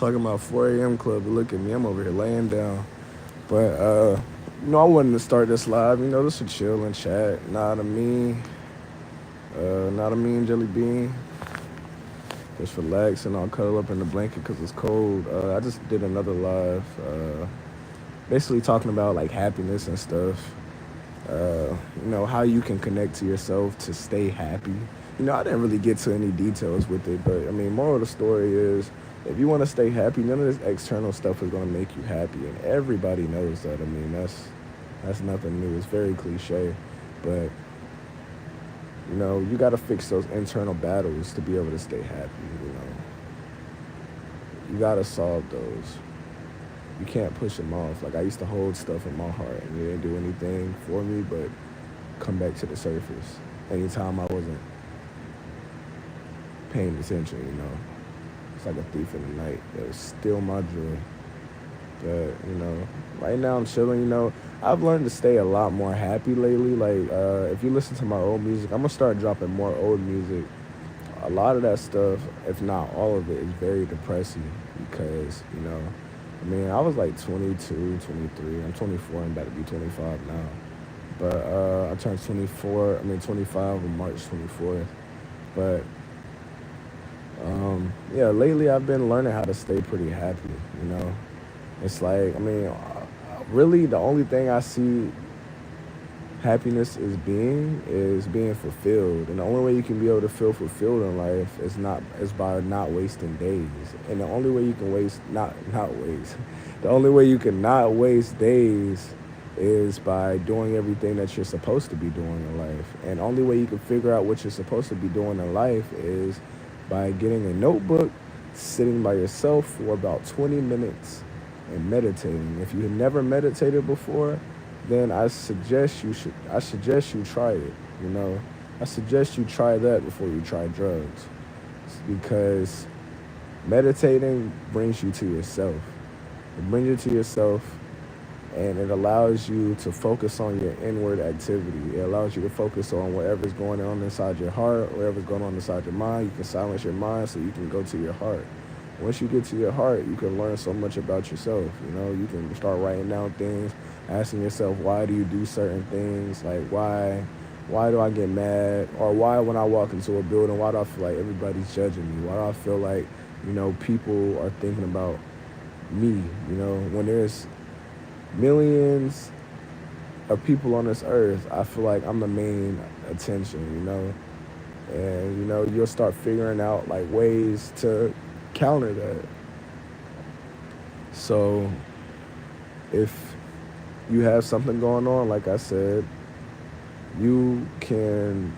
Talking about 4 a.m. club, but look at me, I'm over here laying down. But I wanted to start this live. This to chill and chat. Not a mean jelly bean. Just relax and I'll cuddle up in the blanket because it's cold. I just did another live, basically talking about like happiness and stuff. How you can connect to yourself to stay happy. I didn't really get to any details with it, but I mean, moral of the story is if you want to stay happy, none of this external stuff is going to make you happy, and everybody knows that. I mean, that's nothing new. It's very cliche, but you got to fix those internal battles to be able to stay happy. You got to solve those. You can't push them off. Like I used to hold stuff in my heart, and it didn't do anything for me, but come back to the surface anytime I wasn't paying attention. It's like a thief in the night that would steal my joy. But right now I'm chilling. I've learned to stay a lot more happy lately. Like if you listen to my old music, I'm gonna start dropping more old music. A lot of that stuff, if not all of it, is very depressing because I mean, I was like 22, 23. I'm 24. I'm about to be 25 now. But I turned 25 on March 24th. But yeah, lately I've been learning how to stay pretty happy. It's like, I mean, really the only thing I see happiness is being fulfilled. And the only way you can be able to feel fulfilled in life is by not wasting days. And the only way you can not waste. The only way you can not waste days is by doing everything that you're supposed to be doing in life. And the only way you can figure out what you're supposed to be doing in life is by getting a notebook, sitting by yourself for about 20 minutes and meditating. If you have never meditated before, then I suggest you try it. I suggest you try that before you try drugs, because meditating brings you to yourself. It brings you to yourself, and it allows you to focus on your inward activity. It allows you to focus on whatever's going on inside your heart, whatever's going on inside your mind. You can silence your mind so you can go to your heart. Once you get to your heart, you can learn so much about yourself. You can start writing down things, asking yourself, why do you do certain things? Like, why do I get mad? Or why, when I walk into a building, why do I feel like everybody's judging me? Why do I feel like, people are thinking about me? When there's millions of people on this earth, I feel like I'm the main attention, and, you'll start figuring out like ways to counter that. So if you have something going on, like I said, you can,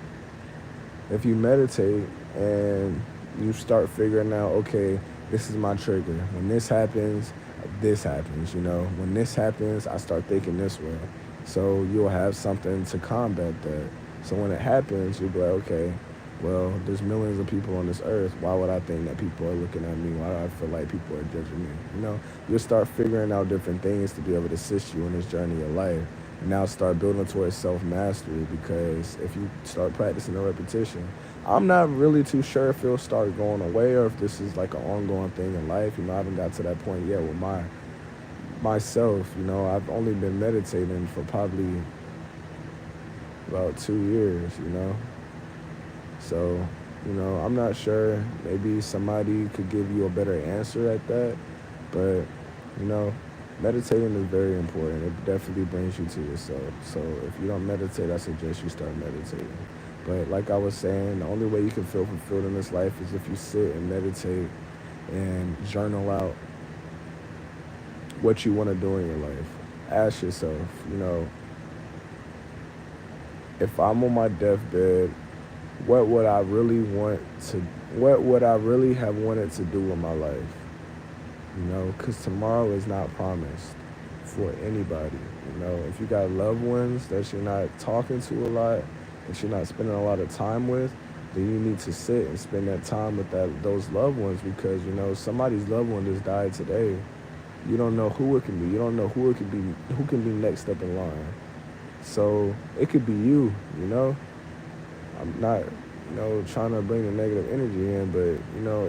if you meditate and you start figuring out, okay, this is my trigger. When this happens, When this happens, I start thinking this way. So you'll have something to combat that. So when it happens, you'll be like, okay, well, there's millions of people on this earth. Why would I think that people are looking at me? Why do I feel like people are judging me? You'll start figuring out different things to be able to assist you in this journey of life. And now start building towards self-mastery, because if you start practicing the repetition, I'm not really too sure if it'll start going away or if this is like an ongoing thing in life. I haven't got to that point yet with myself. I've only been meditating for probably about 2 years. So, I'm not sure. Maybe somebody could give you a better answer at that. But, meditating is very important. It definitely brings you to yourself. So if you don't meditate, I suggest you start meditating. But like I was saying, the only way you can feel fulfilled in this life is if you sit and meditate and journal out what you want to do in your life. Ask yourself, if I'm on my deathbed, what would I really have wanted to do with my life? Because tomorrow is not promised for anybody. If you got loved ones that you're not talking to a lot, that you're not spending a lot of time with, then you need to sit and spend that time with those loved ones, because, somebody's loved one just died today. You don't know who it can be. You don't know who can be next up in line. So it could be you, I'm not trying to bring the negative energy in, but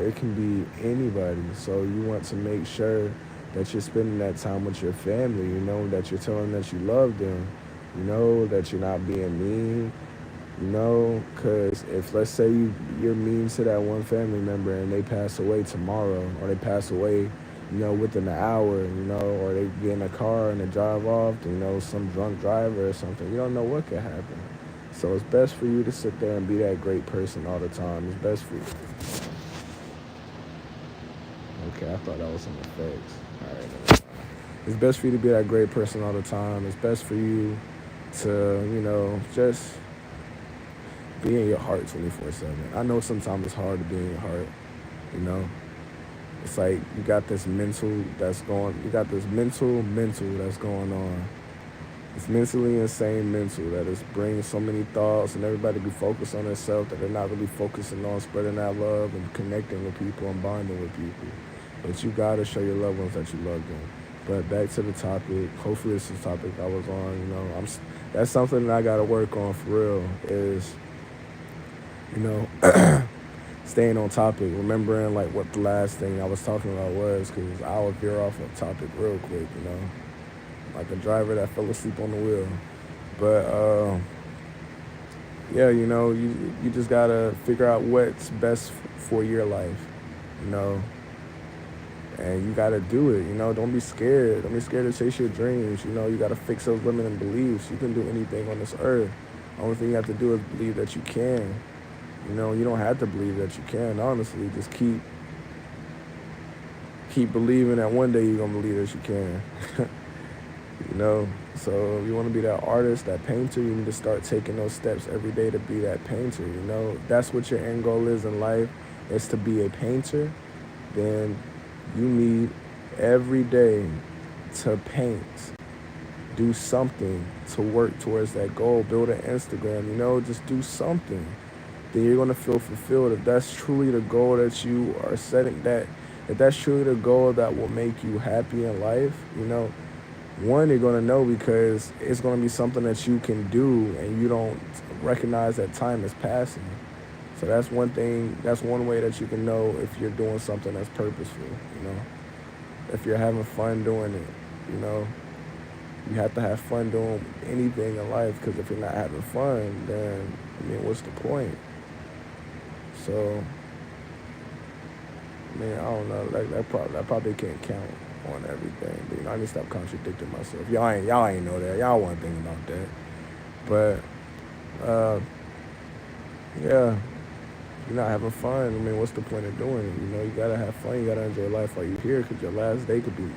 it can be anybody. So you want to make sure that you're spending that time with your family, that you're telling them that you love them, that you're not being mean, because if let's say you're mean to that one family member and they pass away tomorrow, or they pass away, within an hour, or they get in a car and they drive off, some drunk driver or something, you don't know what could happen. So it's best for you to sit there and be that great person all the time. It's best for you. Okay, I thought that was some effects. All right, never mind. It's best for you to be that great person all the time. It's best for you to, just be in your heart 24/7. I know sometimes it's hard to be in your heart, you know. It's like you got this mental you got this mental that's going on. It's mentally insane mental that is bringing so many thoughts, and everybody be focused on themselves that they're not really focusing on spreading that love and connecting with people and bonding with people. But you gotta show your loved ones that you love them. But back to the topic. Hopefully, this is the topic I was on. That's something that I gotta work on for real. Is you know, staying on topic, remembering like what the last thing I was talking about was, because I would veer off of topic real quick. Like a driver that fell asleep on the wheel. But yeah, you just gotta figure out what's best for your life, you know, and you gotta do it. Don't be scared. Don't be scared to chase your dreams. You gotta fix those limiting beliefs. You can do anything on this earth. The only thing you have to do is believe that you can. You don't have to believe that you can. Honestly, just keep believing that one day you're gonna believe that you can. So if you want to be that artist, that painter, you need to start taking those steps every day to be that painter. That's what your end goal is in life, is to be a painter. Then you need every day to paint, do something to work towards that goal, build an Instagram, just do something. Then you're going to feel fulfilled. If that's truly the goal that you are setting, if that's truly the goal that will make you happy in life, one, you're going to know because it's going to be something that you can do and you don't recognize that time is passing. So that's one thing, that's one way that you can know if you're doing something that's purposeful, if you're having fun doing it, you have to have fun doing anything in life, because if you're not having fun, then, what's the point? So, I don't know, that probably can't count on everything, but I need to stop contradicting myself. Y'all ain't know that. Y'all want to think about that. But yeah, you're not having fun. What's the point of doing it? You gotta have fun. You gotta enjoy life while you're here, because your last day could be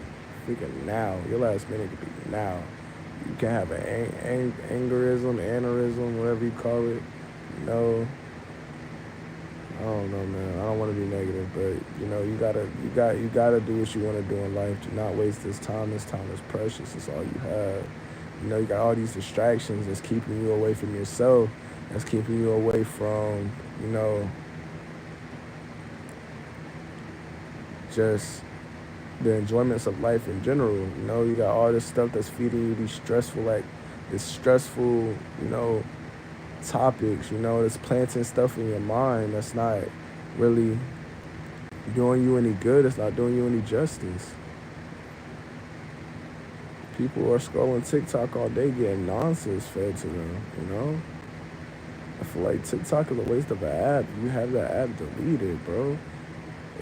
freaking now. Your last minute could be now. You can have an aneurysm, whatever you call it. I don't know, man. I don't want to be negative, but you gotta do what you want to do in life. Do not waste this time. This time is precious. It's all you have. You got all these distractions that's keeping you away from yourself. That's keeping you away from, just the enjoyments of life in general. You got all this stuff that's feeding you these stressful, topics, that's planting stuff in your mind that's not really doing you any good. It's not doing you any justice. People are scrolling TikTok all day getting nonsense fed to them, I feel like TikTok is a waste of an app. You have that app, delete it, bro.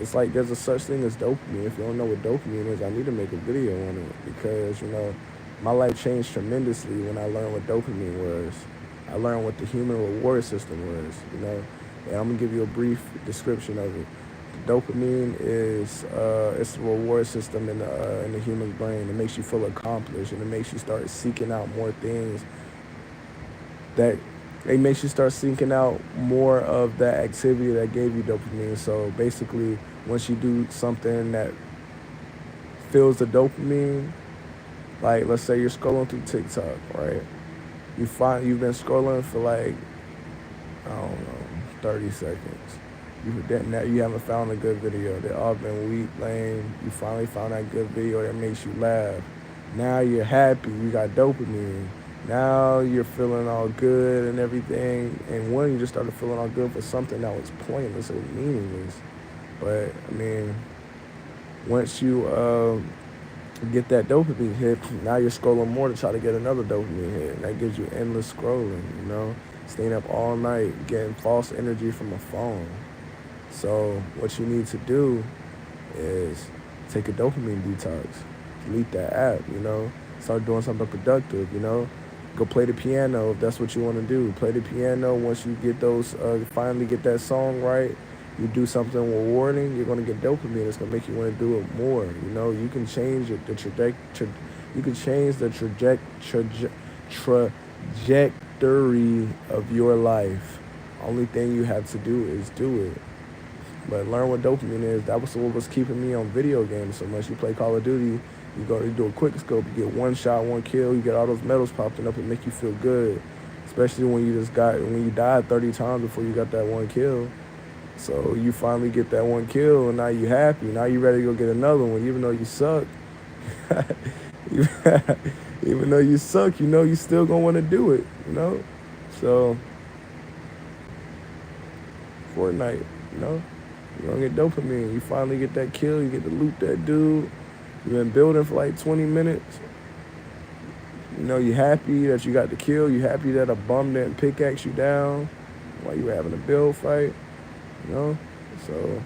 It's like there's a such thing as dopamine. If you don't know what dopamine is, I need to make a video on it, because, my life changed tremendously when I learned what dopamine was. I learned what the human reward system was, and I'm gonna give you a brief description of it. The dopamine is it's the reward system in the human brain. It makes you feel accomplished, and it makes you start seeking out more things. It makes you start seeking out more of that activity that gave you dopamine. So basically, once you do something that fills the dopamine, like let's say you're scrolling through TikTok, right? You've been scrolling for like, I don't know, 30 seconds. You haven't found a good video. They've all been weak, lame. You finally found that good video that makes you laugh. Now you're happy. You got dopamine. Now you're feeling all good and everything. And one, you just started feeling all good for something that was pointless or meaningless. But I mean, once you get that dopamine hit, now you're scrolling more to try to get another dopamine hit. And that gives you endless scrolling, you know? Staying up all night, getting false energy from a phone. So what you need to do is take a dopamine detox. Delete that app, you know? Start doing something productive, you know? Go play the piano if that's what you want to do. Play the piano. Once you get those, finally get that song right, you do something rewarding, you're going to get dopamine. It's going to make you want to do it more. You know, you can change the trajectory. You can change the trajectory of your life. Only thing you have to do is do it. But learn what dopamine is. That was what was keeping me on video games so much. You play Call of Duty, you do a quick scope, you get one shot, one kill, you get all those medals popping up and make you feel good. Especially when you died 30 times before you got that one kill. So you finally get that one kill and now you happy. Now you ready to go get another one, even though you suck. Even though you suck, you know you still gonna want to do it, you know? So Fortnite, you know? You're gonna get dopamine. You finally get that kill, you get to loot that dude. You've been building for like 20 minutes. You know, you're happy that you got the kill. You're happy that a bum didn't pickaxe you down while you were having a build fight. You know? So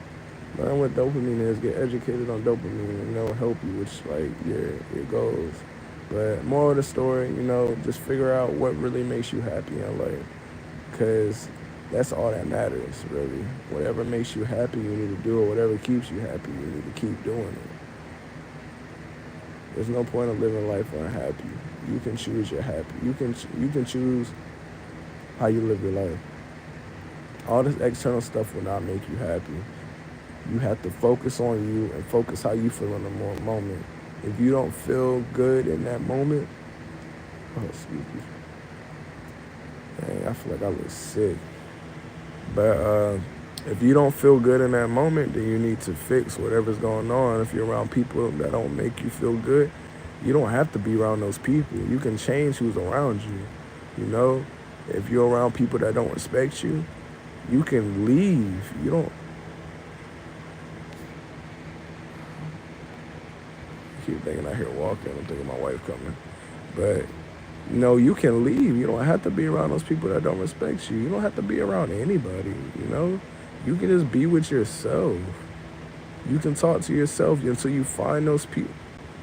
learn what dopamine is. Get educated on dopamine and it'll help you, which like your goals. But moral of the story, you know, just figure out what really makes you happy in life. Because that's all that matters, really. Whatever makes you happy, you need to do it. Whatever keeps you happy, you need to keep doing it. There's no point of living life unhappy. You can choose your happy. You can choose how you live your life. All this external stuff will not make you happy. You have to focus on you and focus how you feel in the moment. If you don't feel good in that moment, oh, excuse me. Dang, I feel like I look sick. But if you don't feel good in that moment, then you need to fix whatever's going on. If you're around people that don't make you feel good, you don't have to be around those people. You can change who's around you. You know, if you're around people that don't respect you, you can leave. You don't. I keep thinking I hear walking. I'm thinking my wife coming. But no, you can leave. You don't have to be around those people that don't respect you. You don't have to be around anybody, you know? You can just be with yourself. You can talk to yourself until you find those people.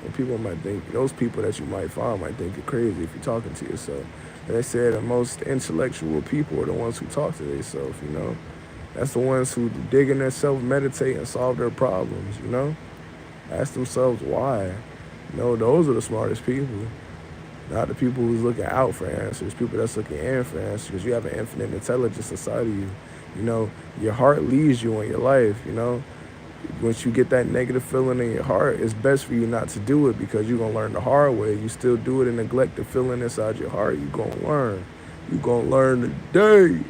And people might think, those people that you might find might think you're crazy if you're talking to yourself. And they say the most intellectual people are the ones who talk to themselves, you know? That's the ones who dig in themselves, meditate, and solve their problems, you know? Ask themselves why. You know, those are the smartest people. Not the people who's looking out for answers, people that's looking in for answers, because you have an infinite intelligence inside of you. You know, your heart leads you in your life, you know. Once you get that negative feeling in your heart, it's best for you not to do it because you're going to learn the hard way. You still do it and neglect the feeling inside your heart, you're going to learn. You're going to learn today.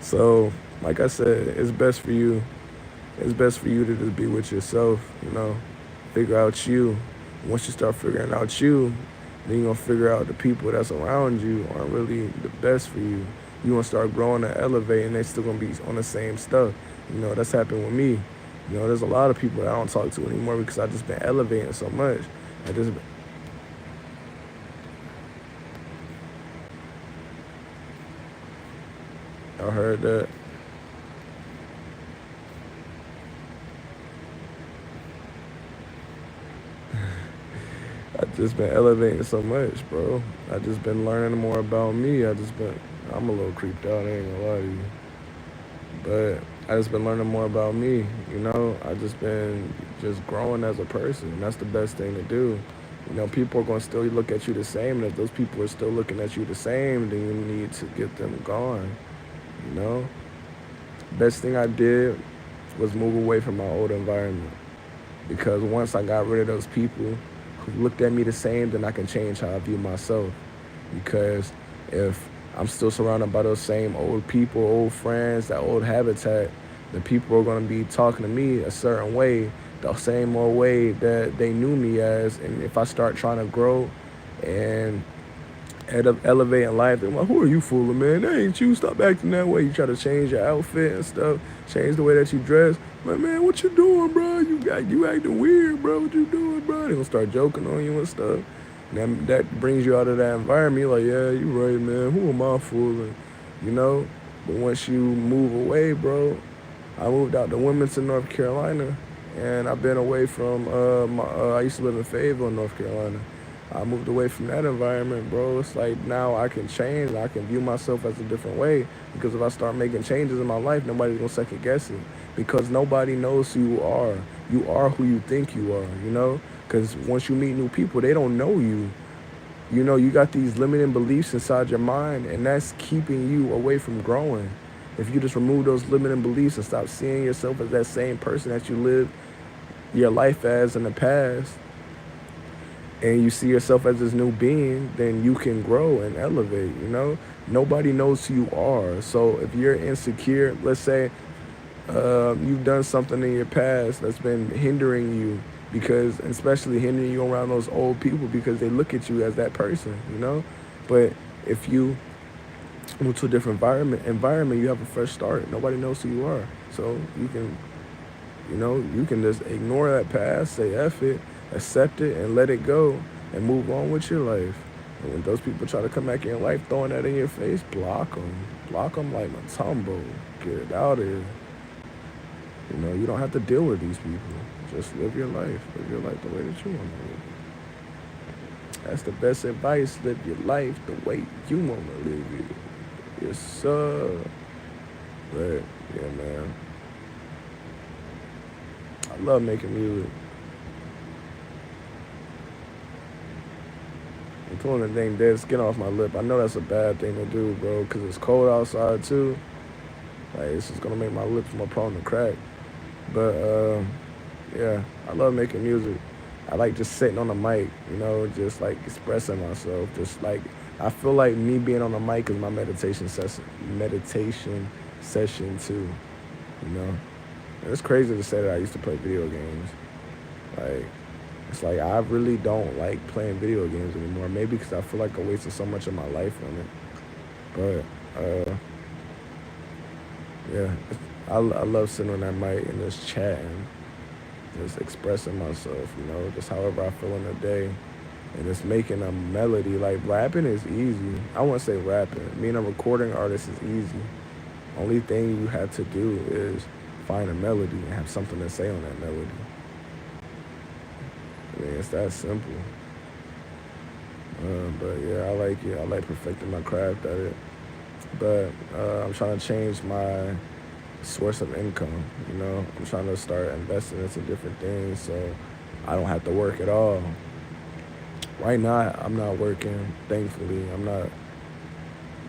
So, like I said, it's best for you. It's best for you to just be with yourself, you know. Figure out you. Once you start figuring out you, then you're going to figure out the people that's around you aren't really the best for you. You're going to start growing and elevating, and they're still going to be on the same stuff. You know, that's happened with me. You know, there's a lot of people that I don't talk to anymore because I've just been elevating so much. I heard that. I just been elevating so much, bro. I just been learning more about me. I'm a little creeped out, I ain't gonna lie to you. But I just been learning more about me, you know? I just been just growing as a person. That's the best thing to do. You know, people are gonna still look at you the same, and if those people are still looking at you the same, then you need to get them gone, you know? Best thing I did was move away from my old environment. Because once I got rid of those people who looked at me the same, then I can change how I view myself. Because if I'm still surrounded by those same old people, old friends, that old habitat, then people are going to be talking to me a certain way, the same old way that they knew me as. And if I start trying to grow and elevating life. They're like, who are you fooling, man? That ain't you. Stop acting that way. You try to change your outfit and stuff, change the way that you dress. Like, man, what you doing, bro? You acting weird, bro. What you doing, bro? They gonna start joking on you and stuff. And that brings you out of that environment. You're like, yeah, you right, man. Who am I fooling? You know? But once you move away, bro, I moved out to Wilmington, North Carolina, and I've been away from I used to live in Fayetteville, North Carolina. I moved away from that environment, bro. It's like now I can change. I can view myself as a different way because if I start making changes in my life, nobody's gonna second guess it because nobody knows who you are. You are who you think you are, you know? Because once you meet new people, they don't know you. You know, you got these limiting beliefs inside your mind, and that's keeping you away from growing. If you just remove those limiting beliefs and stop seeing yourself as that same person that you lived your life as in the past, and you see yourself as this new being, then you can grow and elevate, you know? Nobody knows who you are. So if you're insecure, let's say you've done something in your past that's been hindering you, because especially hindering you around those old people because they look at you as that person, you know? But if you move to a different environment, you have a fresh start. Nobody knows who you are. So you can, you know, you can just ignore that past, say F it, accept it, and let it go, and move on with your life. And when those people try to come back in your life throwing that in your face, block them. Block them like Matumbo. Get it out of here. You know, you don't have to deal with these people. Just live your life. Live your life the way that you want to live it. That's the best advice. Live your life the way you want to live it. Yes, sir. But, yeah, man. I love making music. I'm pulling the dang dead skin off my lip. I know that's a bad thing to do, bro, because it's cold outside, too. Like, it's just going to make my lips more prone to crack. But, yeah, I love making music. I like just sitting on the mic, you know, just, like, expressing myself. Just, like, I feel like me being on the mic is my meditation session, too, you know. And it's crazy to say that I used to play video games. Like, it's like I really don't like playing video games anymore. Maybe because I feel like I wasted so much of my life on it. But, yeah, I love sitting on that mic and just chatting, just expressing myself, you know, just however I feel in the day. And just making a melody. Like, rapping is easy. I wouldn't say rapping. Being a recording artist is easy. Only thing you have to do is find a melody and have something to say on that melody. I mean, it's that simple. But yeah, I like it. I like perfecting my craft at it. But I'm trying to change my source of income, you know? I'm trying to start investing into different things so I don't have to work at all. Right now, I'm not working, thankfully. I'm not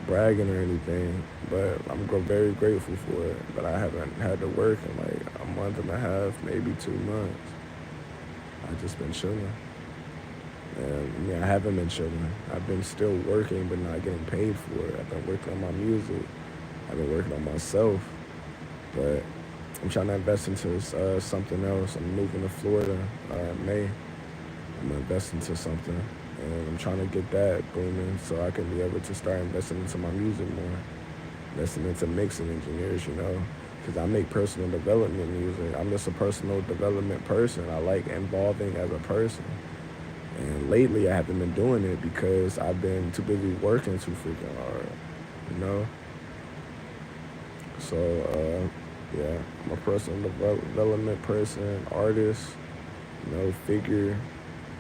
bragging or anything, but I'm very grateful for it. But I haven't had to work in like a month and a half, maybe 2 months. I've just been chilling. And I mean, I haven't been chilling. I've been still working, but not getting paid for it. I've been working on my music. I've been working on myself. But I'm trying to invest into something else. I'm moving to Florida in May. I'm gonna invest into something, and I'm trying to get that booming so I can be able to start investing into my music more, investing into mixing engineers, you know, because I make personal development music. I'm just a personal development person. I like evolving as a person, and lately I haven't been doing it because I've been too busy working too freaking hard, you know. So yeah, I'm a personal development person, artist, you know, figure.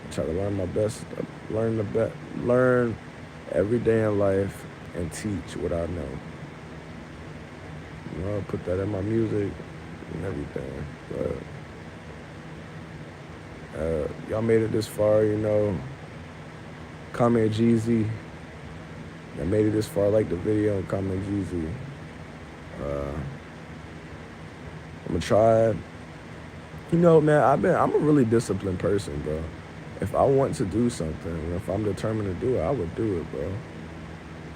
I try to learn my best, learn every day in life and teach what I know. You know, put that in my music and everything. But y'all made it this far, you know. Comment Jeezy. Y'all made it this far, like the video, and comment Jeezy. I'm gonna try. You know, man, I'm a really disciplined person, bro. If I want to do something, if I'm determined to do it, I would do it, bro.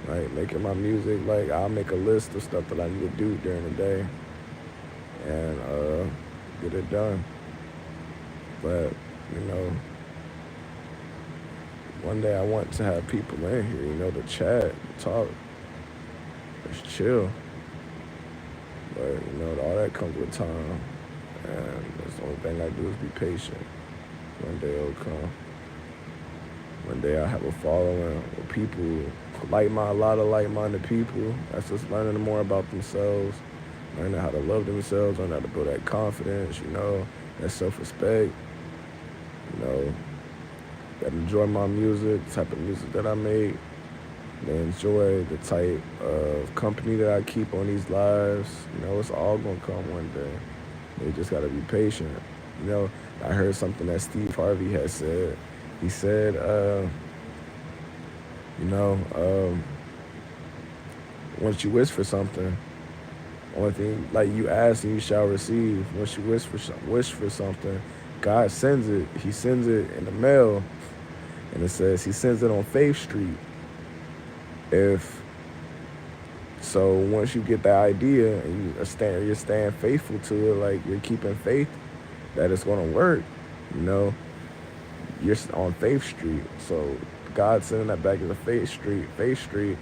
Like, making my music, like, I'll make a list of stuff that I need to do during the day and get it done. But, you know, One day I want to have people in here, to chat, talk, just chill. But all that comes with time, and that's the only thing I do is be patient. One day it'll come. One day I have a following of people, a lot of like-minded people. That's just learning more about themselves, learning how to love themselves, learning how to build that confidence, that self-respect, that enjoy my music, the type of music that I make, they enjoy the type of company that I keep on these lives. It's all gonna come one day. You just gotta be patient. I heard something that Steve Harvey had said. He said, once you wish for something, only thing, like you ask and you shall receive. Once you wish for something, God sends it. He sends it in the mail. And it says he sends it on Faith Street. So once you get that idea and you're staying faithful to it, like you're keeping faith that it's gonna work, you're on Faith Street. So God sending that back to the Faith Street. Faith Street,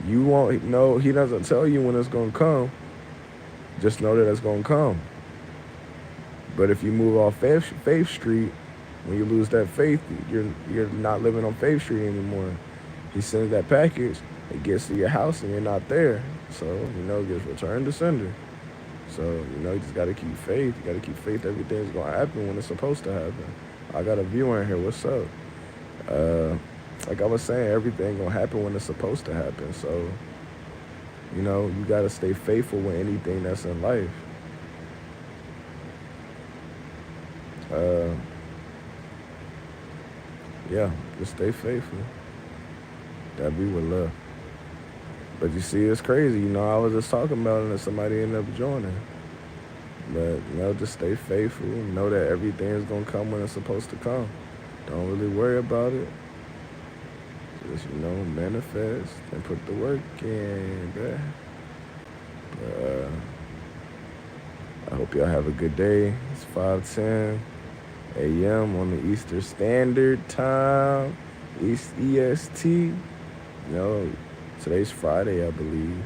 you won't know. He doesn't tell you when it's gonna come. Just know that it's gonna come. But if you move off Faith Street, when you lose that faith, you're not living on Faith Street anymore. He sends that package, it gets to your house and you're not there. So, it gets returned to sender. So, you just gotta keep faith. You gotta keep faith everything's gonna happen when it's supposed to happen. I got a viewer in here, what's up? Like I was saying, everything gonna happen when it's supposed to happen. So, you gotta stay faithful with anything that's in life. Yeah, just stay faithful. That be with love. But you see, it's crazy. I was just talking about it and somebody ended up joining. But, just stay faithful. Know that everything is going to come when it's supposed to come. Don't really worry about it. Just, manifest and put the work in, bruh. But, I hope y'all have a good day. It's 5:10 a.m. on the Eastern Standard Time, EST. Today's Friday, I believe.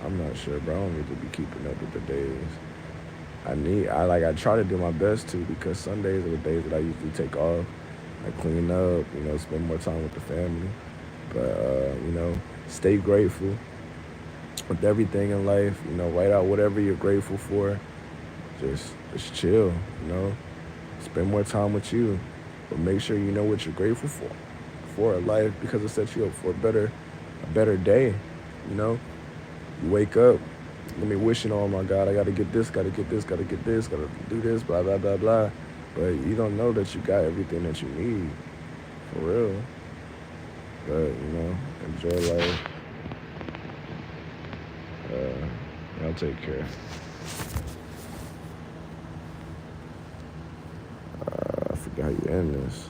I'm not sure, bro. I don't need to be keeping up with the days. I try to do my best to, because Sundays are the days that I usually take off. I clean up, spend more time with the family. But, stay grateful with everything in life. Write out whatever you're grateful for. Just chill, Spend more time with you. But make sure you know what you're grateful for in life, because it sets you up for a better day, You wake up, wishing, oh my God, I gotta get this, gotta do this, blah, blah, blah, blah. But you don't know that you got everything that you need, for real. But, enjoy life. Y'all take care. I forgot how you end this.